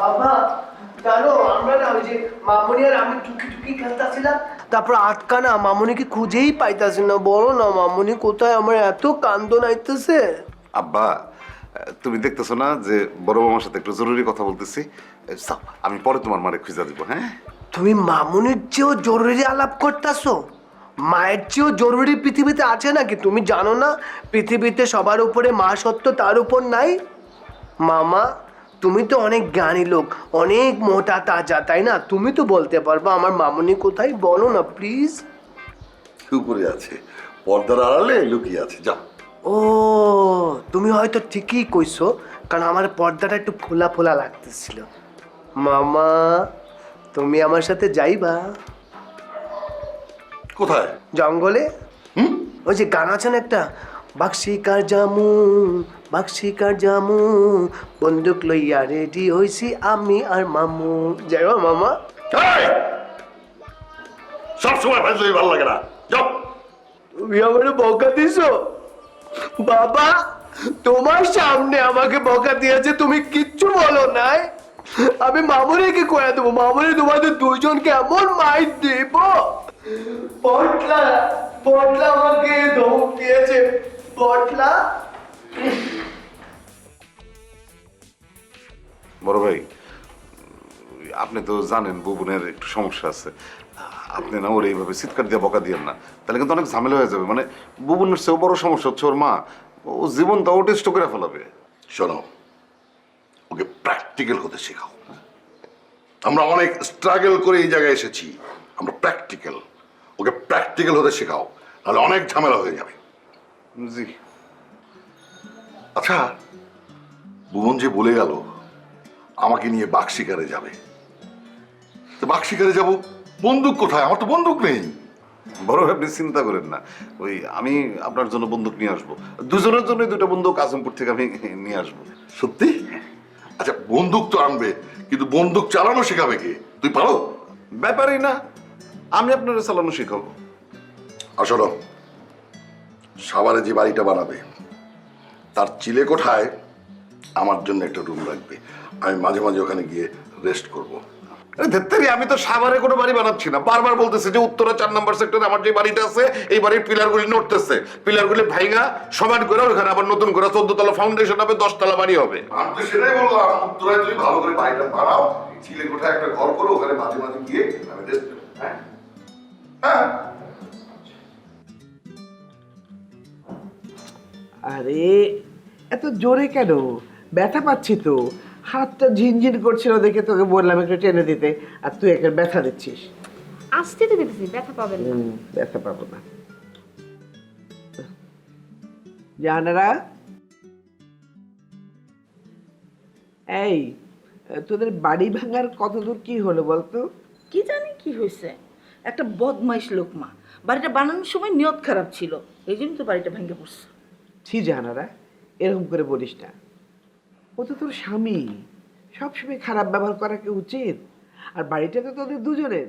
বাবা জানো আমরা না ওই যে মামুনি আর আমি টুকি টুকি খেলতেছিলাম, তারপর আটকা না মামুনিকে খুঁজেই পাইতাছি না। বলো না মামুনি কোথায়, আমার এত কান্দন আইতেছে। আব্বা, তুমি দেখতেছো না যে বড় মামার সাথে একটু জরুরি কথা বলতেছি। যাও, আমি পরে তোমার মারে খুঁজে দিব। হ্যাঁ, তুমি মামুনির চেয়েও জরুরি আলাপ করতেছো? মায়ের চেয়েও জরুরি পৃথিবীতে আছে নাকি? তুমি জানো না পৃথিবীতে সবার উপরে মা সত্য, তার উপর নাই? মামা তুমি তো অনেক জ্ঞানী লোক, অনেক মোটা তাজা, তাই না? তুমি তো বলতে পারবা আমার মামুনি কোথায়, বলো না প্লিজ। উপরে আছে, পর্দার আড়ালে লুকিয়ে আছে। যাও। ও তুমি হয়তো ঠিকই কইছো, কারণ আমার পর্দাটা একটু ফোলা ফোলা লাগতেছিল। মামা তুমি আমার সাথে যাইবা কোথায়? জঙ্গলে? ওই যে গান আছে না একটা, বাক্সিকার জামু বাক্সিকার জামু, বন্দুক লইয়া রেডি হইছি আমি আর মামু। যাইবা মামা? সব সময় ফাইজলামি ভালো লাগে না। যাও। তুমি আমার বকা দিছো বাবা, তোমার সামনে আমাকে বকা দিয়েছে, তুমি কিচ্ছু বলো নাই। আমি মামুনিকে করে দেবো, মামুনি তোমাদের দুজনকে এমন মাইর দেব। পটলা পটলা আমাকে ধমক দিয়েছে, পটলা। বড় ভাই, আপনি তো জানেন বুবনের একটু সমস্যা আছে। আপনি না ওর এইভাবে চিৎকার দিয়ে বকা দিয়েন না, তাহলে কিন্তু অনেক ঝামেলা হয়ে যাবে। মানে বুবনের চেয়েও বড় সমস্যা হচ্ছে ওর মা। ও জীবনটা ও টেস্ট করে ফেলাবে। শোনো, ওকে প্র্যাকটিক্যাল হতে শেখাও। আমরা অনেক স্ট্রাগল করে এই জায়গায় এসেছি, আমরা প্র্যাকটিক্যাল। ওকে প্র্যাকটিক্যাল হতে শেখাও, নাহলে অনেক ঝামেলা হয়ে যাবে। জি। আচ্ছা, ভুবন যে বলে গেল আমাকে নিয়ে বাঘ শিকারে যাবে, তো বাঘ শিকারে যাব, বন্দুক কোথায়? আমার তো বন্দুক নেই। বড় ভাই আপনি চিন্তা করেন না, ওই আমি আপনার জন্য বন্দুক নিয়ে আসবো। দুজনের জন্য দুটো বন্দুক আজমপুর থেকে আমি নিয়ে আসবো। সত্যি? আচ্ছা, বন্দুক তো আনবে, কিন্তু বন্দুক চালানো শেখাবে কে? তুই পারো? ব্যাপারই না, আমি আপনার চালানো শিখাবো। আসলে সাভারে যে বাড়িটা বানাবে তার চিলে কোঠায় আমার জন্য একটা রুম রাখবে। আমি মাঝে মাঝে ওখানে গিয়ে রেস্ট করব। ধেত্তেরি, আমি তো সাভারে কোনো বাড়ি বানাচ্ছি না। বারবার বলতেছে যে উত্তরা 4 নম্বর সেক্টরে আমার যে বাড়িটা আছে, এই বাড়ির পিলারগুলি নড়তেছে। পিলারগুলি ভাইঙা সমান করে ওখানে আবার নতুন করে 14 তলা ফাউন্ডেশন হবে, 10 তলা বাড়ি হবে। আমি তো সেটাই বললাম, উত্তরায় তুই ভালো করে বাড়িটা বানাও, চিলে কোঠায় একটা ঘর করো, ওখানে মাঝে মাঝে গিয়ে আমি রেস্ট করব। হ্যাঁ হ্যাঁ। আরে এত জোরে কেন? ব্যথা পাচ্ছি তো, হাতটা ঝিনঝিন করছিল দেখে তোকে বললাম একটু টেনে দিতে, আর তুই একটা ব্যথা দিচ্ছিস। আসতে তো দিতেছি, ব্যথা পাবেন না। ব্যথা পাবো না। জানারা, এই তোদের বাড়ি ভাঙার কত দূর কি হলো বলতো? কি জানি কি হয়েছে, একটা বদমাইশ লোকমা বাড়িটা বানানোর সময় নিয়ত খারাপ ছিল, এই জন্য তো বাড়িটা ভেঙে পড়ছে। ছি জানারা, এরকম করে বলিস না। ও তো তোর স্বামী, সবসময় খারাপ ব্যবহার করা কি উচিত? আর বাড়িটা তো তোদের দুজনের,